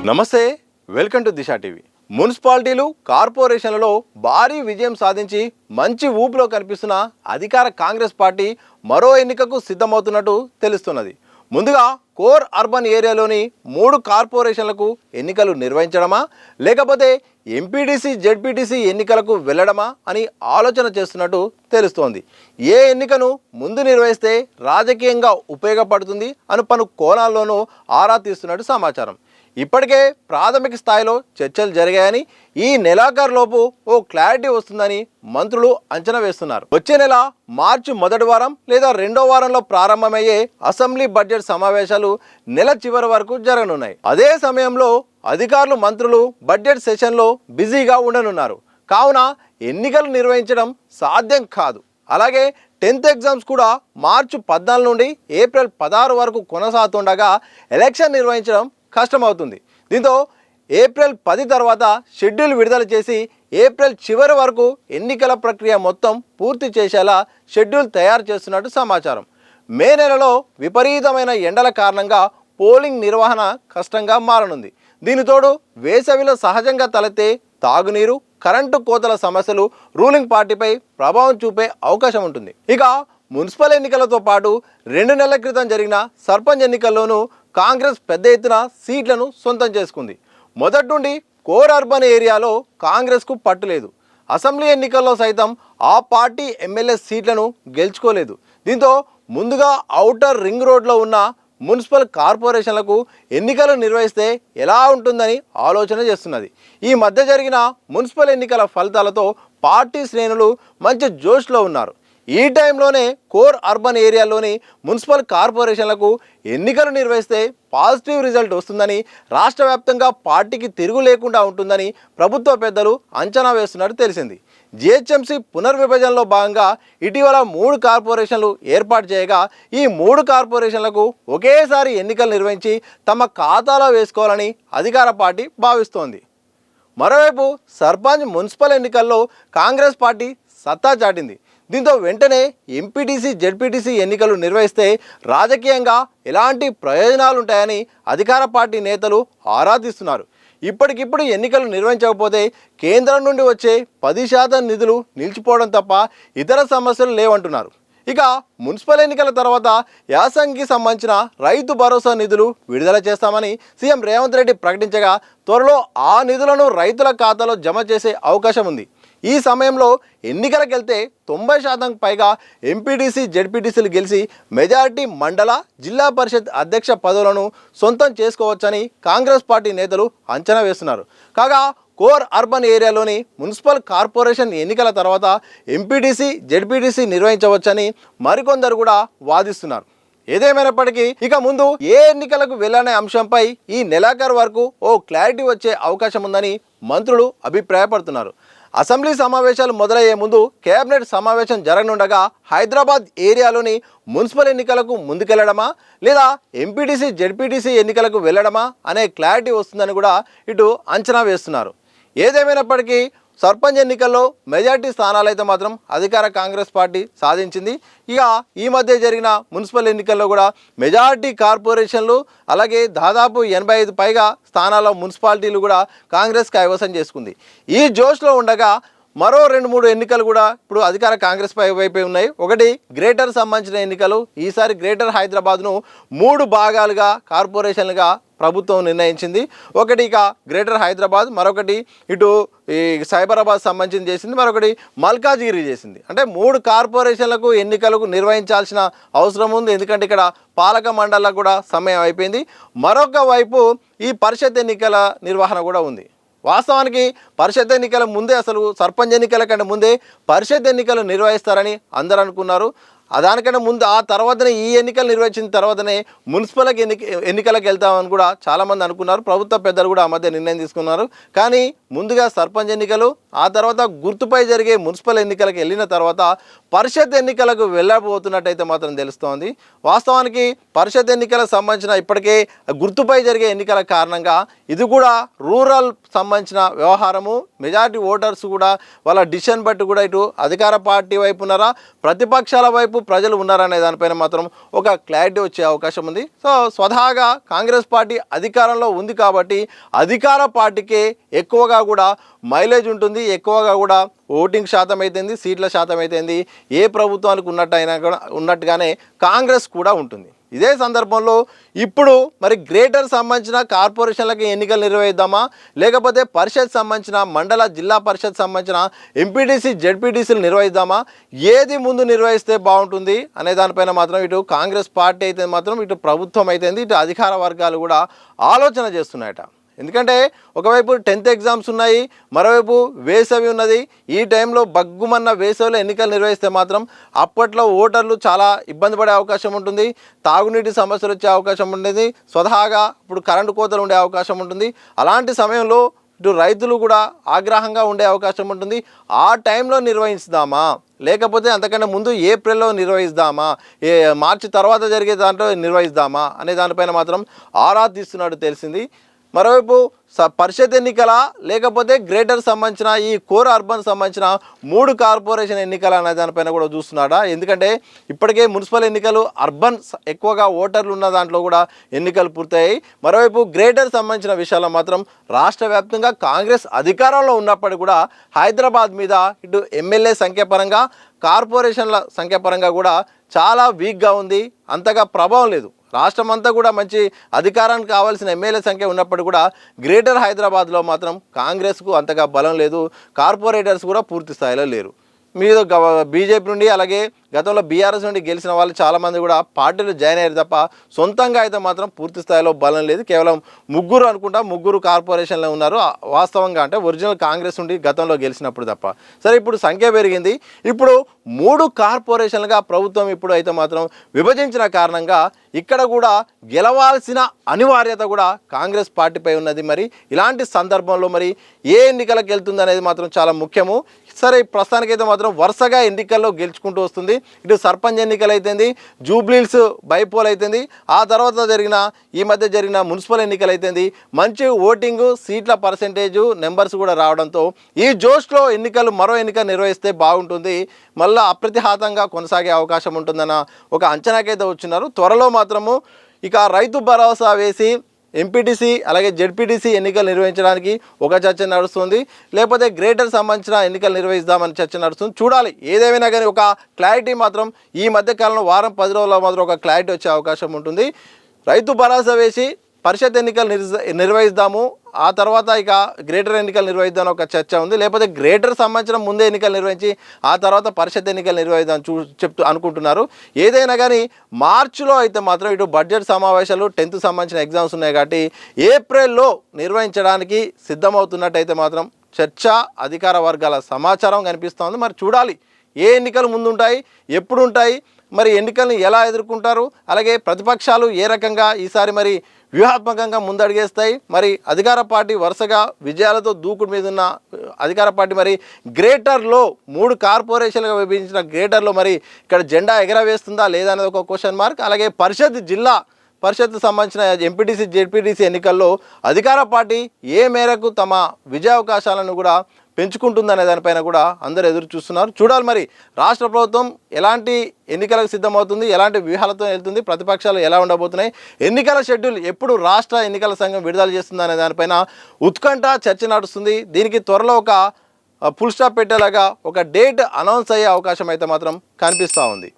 నమస్తే, welcome to Disha TV. మున్సిపాలిటీలు కార్పొరేషన్లలో భారీ విజయం సాధించి మంచి ఊపులో కనిపిస్తున్న అధికార కాంగ్రెస్ పార్టీ మరో ఎన్నికకు సిద్ధమవుతున్నట్టు తెలుస్తున్నది. ముందుగా కోర్ అర్బన్ ఏరియాలోని 3 కార్పొరేషన్లకు ఎన్నికలు నిర్వహించడమా లేకపోతే ఎంపీటీసీ జెడ్పీటీసీ ఎన్నికలకు వెళ్ళడమా అని ఆలోచన చేస్తున్నట్టు తెలుస్తోంది. ఏ ఎన్నికను ముందు నిర్వహిస్తే రాజకీయంగా ఉపయోగపడుతుంది అని పలు కోణాల్లోనూ ఆరా తీస్తున్నట్టు సమాచారం. ఇప్పటికే ప్రాథమిక స్థాయిలో చర్చలు జరిగాయని ఈ నెలాఖరులోపు ఓ క్లారిటీ వస్తుందని మంత్రులు అంచనా వేస్తున్నారు. వచ్చే నెల మార్చి మొదటి వారం లేదా రెండో వారంలో ప్రారంభమయ్యే అసెంబ్లీ బడ్జెట్ సమావేశాలు నెల చివరి వరకు జరగనున్నాయి. అదే సమయంలో అధికారులు మంత్రులు బడ్జెట్ సెషన్లో బిజీగా ఉండనున్నారు. కావున ఎన్నికలు నిర్వహించడం సాధ్యం కాదు. అలాగే 10th ఎగ్జామ్స్ కూడా మార్చి 14 నుండి ఏప్రిల్ 16 వరకు కొనసాగుతుండగా ఎలక్షన్ నిర్వహించడం కష్టమవుతుంది. దీంతో ఏప్రిల్ 10 తర్వాత షెడ్యూల్ విడుదల చేసి ఏప్రిల్ చివరి వరకు ఎన్నికల ప్రక్రియ మొత్తం పూర్తి చేసేలా షెడ్యూల్ తయారు చేస్తున్నట్టు సమాచారం. మే నెలలో విపరీతమైన ఎండల కారణంగా పోలింగ్ నిర్వహణ కష్టంగా మారనుంది. దీనితోడు వేసవిలో సహజంగా తలెత్తే తాగునీరు, కరెంటు కోతల సమస్యలు రూలింగ్ పార్టీపై ప్రభావం చూపే అవకాశం ఉంటుంది. ఇక మున్సిపల్ ఎన్నికలతో పాటు 2 నెలల క్రితం జరిగిన సర్పంచ్ ఎన్నికల్లోనూ కాంగ్రెస్ పెద్ద ఎత్తున సీట్లను సొంతం చేసుకుంది. మొదటి నుండి కోర్ అర్బన్ ఏరియాలో కాంగ్రెస్కు పట్టులేదు. అసెంబ్లీ ఎన్నికల్లో సైతం ఆ పార్టీ ఎమ్మెల్యే సీట్లను గెలుచుకోలేదు. దీంతో ముందుగా ఔటర్ రింగ్ రోడ్లో ఉన్న మున్సిపల్ కార్పొరేషన్లకు ఎన్నికలు నిర్వహిస్తే ఎలా ఉంటుందని ఆలోచన చేస్తున్నది. ఈ మధ్య జరిగిన మున్సిపల్ ఎన్నికల ఫలితాలతో పార్టీ శ్రేణులు మంచి జోష్లో ఉన్నారు. ఈ టైంలోనే కోర్ అర్బన్ ఏరియాలోని మున్సిపల్ కార్పొరేషన్లకు ఎన్నికలు నిర్వహిస్తే పాజిటివ్ రిజల్ట్ వస్తుందని, రాష్ట్ర వ్యాప్తంగా పార్టీకి తిరుగు లేకుండా ఉంటుందని ప్రభుత్వ పెద్దలు అంచనా వేస్తున్నట్టు తెలిసింది. జిహెచ్ఎంసీ పునర్విభజనలో భాగంగా ఇటీవల 3 కార్పొరేషన్లు ఏర్పాటు చేయగా ఈ 3 కార్పొరేషన్లకు ఒకేసారి ఎన్నికలు నిర్వహించి తమ ఖాతాలో వేసుకోవాలని అధికార పార్టీ భావిస్తోంది. మరోవైపు సర్పంచ్ మున్సిపల్ ఎన్నికల్లో కాంగ్రెస్ పార్టీ సత్తా చాటింది. దీంతో వెంటనే ఎంపీటీసీ జెడ్పీటీసీ ఎన్నికలు నిర్వహిస్తే రాజకీయంగా ఎలాంటి ప్రయోజనాలు ఉంటాయని అధికార పార్టీ నేతలు ఆరా తీస్తున్నారు. ఇప్పటికిప్పుడు ఎన్నికలు నిర్వహించకపోతే కేంద్రం నుండి వచ్చే 10% నిధులు నిలిచిపోవడం తప్ప ఇతర సమస్యలు లేవంటున్నారు. ఇక మున్సిపల్ ఎన్నికల తర్వాత యాసంగికి సంబంధించిన రైతు భరోసా నిధులు విడుదల చేస్తామని సీఎం రేవంత్ రెడ్డి ప్రకటించగా త్వరలో ఆ నిధులను రైతుల ఖాతాలో జమ చేసే అవకాశం ఉంది. ఈ సమయంలో ఎన్నికలకు వెళ్తే 90% పైగా ఎంపీటీసీ జెడ్పీటీసీలు గెలిచి మెజారిటీ మండల జిల్లా పరిషత్ అధ్యక్ష పదవులను సొంతం చేసుకోవచ్చని కాంగ్రెస్ పార్టీ నేతలు అంచనా వేస్తున్నారు. కాగా కోర్ అర్బన్ ఏరియాలోని మున్సిపల్ కార్పొరేషన్ ఎన్నికల తర్వాత ఎంపీటీసీ జెడ్పీటీసీ నిర్వహించవచ్చని మరికొందరు కూడా వాదిస్తున్నారు. ఏదేమైనప్పటికీ ఇక ముందు ఏ ఎన్నికలకు వెళ్ళనే అంశంపై ఈ నెలాఖరు వరకు ఓ క్లారిటీ వచ్చే అవకాశం ఉందని మంత్రులు అభిప్రాయపడుతున్నారు. అసెంబ్లీ సమావేశాలు మొదలయ్యే ముందు కేబినెట్ సమావేశం జరగనుండగా హైదరాబాద్ ఏరియాలోని మున్సిపల్ ఎన్నికలకు ముందుకెళ్లడమా లేదా ఎంపీటీసీ జెడ్పీటీసీ ఎన్నికలకు వెళ్ళడమా అనే క్లారిటీ వస్తుందని కూడా ఇటు అంచనా వేస్తున్నారు. ఏదేమైనప్పటికీ సర్పంచ్ ఎన్నికల్లో మెజార్టీ స్థానాలు అయితే మాత్రం అధికార కాంగ్రెస్ పార్టీ సాధించింది. ఇక ఈ మధ్య జరిగిన మున్సిపల్ ఎన్నికల్లో కూడా మెజార్టీ కార్పొరేషన్లు అలాగే దాదాపు 85 పైగా స్థానాల మున్సిపాలిటీలు కూడా కాంగ్రెస్ కైవసం చేసుకుంది. ఈ జోష్లో ఉండగా మరో 2-3 ఎన్నికలు కూడా ఇప్పుడు అధికార కాంగ్రెస్ వైపే ఉన్నాయి. ఒకటి గ్రేటర్ సంబంధించిన ఎన్నికలు. ఈసారి గ్రేటర్ హైదరాబాద్ను 3 భాగాలుగా కార్పొరేషన్లుగా ప్రభుత్వం నిర్ణయించింది. ఒకటి ఇక గ్రేటర్ హైదరాబాద్, మరొకటి ఇటు ఈ సైబరాబాద్ సంబంధించి చేసింది, మరొకటి మల్కాజ్గిరి చేసింది. అంటే 3 కార్పొరేషన్లకు ఎన్నికలకు నిర్వహించాల్సిన అవసరం ఉంది. ఎందుకంటే ఇక్కడ పాలక మండళ్ళకు కూడా సమయం అయిపోయింది. మరొక వైపు ఈ పరిషత్ ఎన్నికల నిర్వహణ కూడా ఉంది. వాస్తవానికి పరిషత్ ఎన్నికల ముందే, అసలు సర్పంచ్ ఎన్నికల కంటే ముందే పరిషత్ ఎన్నికలు నిర్వహిస్తారని అందరూ అనుకున్నారు. దానికంటే ముందు ఆ తర్వాతనే ఈ ఎన్నికలు నిర్వహించిన తర్వాతనే మున్సిపల్ ఎన్నికలకు వెళ్తామని కూడా చాలామంది అనుకున్నారు. ప్రభుత్వ పెద్దలు కూడా ఆ మధ్య నిర్ణయం తీసుకున్నారు. కానీ ముందుగా సర్పంచ్ ఎన్నికలు, ఆ తర్వాత గుర్తుపై జరిగే మున్సిపల్ ఎన్నికలకు వెళ్ళిన తర్వాత పరిషత్ ఎన్నికలకు వెళ్ళబోతున్నట్టయితే మాత్రం తెలుస్తోంది. వాస్తవానికి పరిషత్ ఎన్నికలకు సంబంధించిన ఇప్పటికే గుర్తుపై జరిగే ఎన్నికల కారణంగా ఇది కూడా రూరల్ సంబంధించిన వ్యవహారము. మెజారిటీ ఓటర్స్ కూడా వాళ్ళ డిసిషన్ బట్టి కూడా ఇటు అధికార పార్టీ వైపు ఉన్నారా, ప్రతిపక్షాల వైపు వైపు ప్రజలు ఉన్నారనే దానిపైన మాత్రం ఒక క్లారిటీ వచ్చే అవకాశం ఉంది. సో స్వతహాగా కాంగ్రెస్ పార్టీ అధికారంలో ఉంది కాబట్టి అధికార పార్టీకే ఎక్కువగా కూడా మైలేజ్ ఉంటుంది, ఎక్కువగా కూడా ఓటింగ్ శాతం అయితేంది, సీట్ల శాతం అయితేంది ఏ ప్రభుత్వానికి ఉన్నట్టుగానే కాంగ్రెస్ కూడా ఉంటుంది. ఇదే సందర్భంలో ఇప్పుడు మరి గ్రేటర్ సంబంధించిన కార్పొరేషన్లకి ఎన్నికలు నిర్వహిద్దామా, లేకపోతే పరిషత్ సంబంధించిన మండల జిల్లా పరిషత్ సంబంధించిన ఎంపీటీసీ జెడ్పీటీసీలు నిర్వహిద్దామా, ఏది ముందు నిర్వహిస్తే బాగుంటుంది అనే దానిపైన మాత్రం ఇటు కాంగ్రెస్ పార్టీ అయితే మాత్రం ఇటు ప్రభుత్వం అయితే ఇటు అధికార వర్గాలు కూడా ఆలోచన చేస్తున్నాయట. ఎందుకంటే ఒకవైపు 10th ఎగ్జామ్స్ ఉన్నాయి, మరోవైపు వేసవి ఉన్నది. ఈ టైంలో బగ్గుమన్న వేసవిలో ఎన్నికలు నిర్వహిస్తే మాత్రం అప్పట్లో ఓటర్లు చాలా ఇబ్బంది పడే అవకాశం ఉంటుంది, తాగునీటి సమస్యలు వచ్చే అవకాశం ఉంటుంది, స్వతహాగా ఇప్పుడు కరెంటు కోతలు ఉండే అవకాశం ఉంటుంది. అలాంటి సమయంలో ఇటు రైతులు కూడా ఆగ్రహంగా ఉండే అవకాశం ఉంటుంది. ఆ టైంలో నిర్వహిస్తామా, లేకపోతే అంతకంటే ముందు ఏప్రిల్లో నిర్వహిస్తామా, మార్చి తర్వాత జరిగే దాంట్లో నిర్వహిస్తామా అనే దానిపైన మాత్రం ఆరా తీస్తున్నట్టు తెలిసింది. మరోవైపు పరిషత్ ఎన్నికల లేకపోతే గ్రేటర్ సంబంధించిన ఈ కోర్ అర్బన్ సంబంధించిన 3 కార్పొరేషన్ ఎన్నికలు అనే దానిపైన కూడా చూస్తున్నాడా. ఎందుకంటే ఇప్పటికే మున్సిపల్ ఎన్నికలు అర్బన్ ఎక్కువగా ఓటర్లు ఉన్న దాంట్లో కూడా ఎన్నికలు పూర్తయ్యాయి. మరోవైపు గ్రేటర్ సంబంధించిన విషయాల్లో మాత్రం రాష్ట్ర వ్యాప్తంగా కాంగ్రెస్ అధికారంలో ఉన్నప్పటికీ కూడా హైదరాబాద్ మీద ఇటు ఎమ్మెల్యే సంఖ్యాపరంగా కార్పొరేషన్ల సంఖ్యాపరంగా కూడా చాలా వీక్గా ఉంది, అంతగా ప్రభావం లేదు. రాష్ట్రం అంతా కూడా మంచి అధికారానికి కావాల్సిన ఎమ్మెల్యే సంఖ్య ఉన్నప్పటికీ కూడా గ్రేటర్ హైదరాబాద్లో మాత్రం కాంగ్రెస్కు అంతగా బలం లేదు, కార్పొరేటర్స్ కూడా పూర్తి స్థాయిలో లేరు. మీరు బీజేపీ నుండి అలాగే గతంలో బీఆర్ఎస్ నుండి గెలిచిన వాళ్ళు చాలామంది కూడా పార్టీలు జాయిన్ అయ్యారు తప్ప సొంతంగా అయితే మాత్రం పూర్తి స్థాయిలో బలం లేదు. కేవలం ముగ్గురు కార్పొరేషన్లో ఉన్నారు వాస్తవంగా, అంటే ఒరిజినల్ కాంగ్రెస్ నుండి గతంలో గెలిచినప్పుడు తప్ప. సరే, ఇప్పుడు సంఖ్య పెరిగింది. ఇప్పుడు 3 కార్పొరేషన్లుగా ప్రభుత్వం ఇప్పుడు అయితే మాత్రం విభజించిన కారణంగా ఇక్కడ కూడా గెలవాల్సిన అనివార్యత కూడా కాంగ్రెస్ పార్టీపై ఉన్నది. మరి ఇలాంటి సందర్భంలో మరి ఏ ఎన్నికలకు వెళ్తుంది అనేది మాత్రం చాలా ముఖ్యము. సరే, ప్రస్తుతానికైతే మాత్రం వరుసగా ఎన్నికల్లో గెలుచుకుంటూ వస్తుంది. ఇటు సర్పంచ్ ఎన్నికలు అయితేంది, జూబ్లీల్స్ బైపోల్ అయితేంది, ఆ తర్వాత ఈ మధ్య జరిగిన మున్సిపల్ ఎన్నికలు అయితేంది, మంచి ఓటింగు, సీట్ల పర్సెంటేజు, నెంబర్స్ కూడా రావడంతో ఈ జోష్లో మరో ఎన్నిక నిర్వహిస్తే బాగుంటుంది, మళ్ళీ అప్రతిహాతంగా కొనసాగే అవకాశం ఉంటుందన్న ఒక అంచనాకైతే వచ్చినారు. త్వరలో మాత్రము ఇక రైతు భరోసా వేసి ఎంపీటీసీ అలాగే జెడ్పీటీసీ ఎన్నికలు నిర్వహించడానికి ఒక చర్చ నడుస్తుంది, లేకపోతే గ్రేటర్ సంబంధించిన ఎన్నికలు నిర్వహిస్తామని చర్చ నడుస్తుంది. చూడాలి. ఏదేమైనా కానీ ఒక క్లారిటీ మాత్రం ఈ మధ్యకాలంలో వారం 10 రోజుల్లో మాత్రం ఒక క్లారిటీ వచ్చే అవకాశం ఉంటుంది. రైతు భరోసా వేసి పరిషత్ ఎన్నికలు నిర్వహిస్తాము, ఆ తర్వాత ఇక గ్రేటర్ ఎన్నికలు నిర్వహిద్దామని ఒక చర్చ ఉంది, లేకపోతే గ్రేటర్ సంబంధించిన ముందే ఎన్నికలు నిర్వహించి ఆ తర్వాత పరిషత్ ఎన్నికలు నిర్వహిద్దాం అనుకుంటున్నారు. ఏదైనా కానీ మార్చిలో అయితే మాత్రం ఇటు బడ్జెట్ సమావేశాలు, 10th సంబంధించిన ఎగ్జామ్స్ ఉన్నాయి కాబట్టి ఏప్రిల్లో నిర్వహించడానికి సిద్ధమవుతున్నట్టయితే మాత్రం చర్చ, అధికార వర్గాల సమాచారం కనిపిస్తోంది. మరి చూడాలి ఏ ఎన్నికలు ముందుంటాయి, ఎప్పుడు ఉంటాయి, మరి ఎన్నికలను ఎలా ఎదుర్కొంటారు, అలాగే ప్రతిపక్షాలు ఏ రకంగా ఈసారి మరి వ్యూహాత్మకంగా ముందడిగేస్తాయి. మరి అధికార పార్టీ వరుసగా విజయాలతో దూకుడు మీద ఉన్న అధికార పార్టీ మరి గ్రేటర్లో 3 కార్పొరేషన్లుగా విభజించిన గ్రేటర్లో మరి ఇక్కడ జెండా ఎగరవేస్తుందా లేదా అనేది ఒక క్వశ్చన్ మార్క్. అలాగే జిల్లా పరిషత్ సంబంధించిన ఎంపీటీసీ జెడ్పీటీసీ ఎన్నికల్లో అధికార పార్టీ ఏ మేరకు తమ విజయావకాశాలను కూడా పెంచుకుంటుందనే దానిపైన కూడా అందరూ ఎదురు చూస్తున్నారు. చూడాలి మరి రాష్ట్ర ప్రభుత్వం ఎలాంటి ఎన్నికలకు సిద్ధమవుతుంది, ఎలాంటి వ్యూహాలతో వెళ్తుంది, ప్రతిపక్షాలు ఎలా ఉండబోతున్నాయి, ఎన్నికల షెడ్యూల్ ఎప్పుడు రాష్ట్ర ఎన్నికల సంఘం విడుదల చేస్తుందనే దానిపైన ఉత్కంఠ చర్చ నడుస్తుంది. దీనికి త్వరలో ఒక ఫుల్ స్టాప్ పెట్టేలాగా ఒక డేట్ అనౌన్స్ అయ్యే అవకాశం అయితే మాత్రం కనిపిస్తూ ఉంది.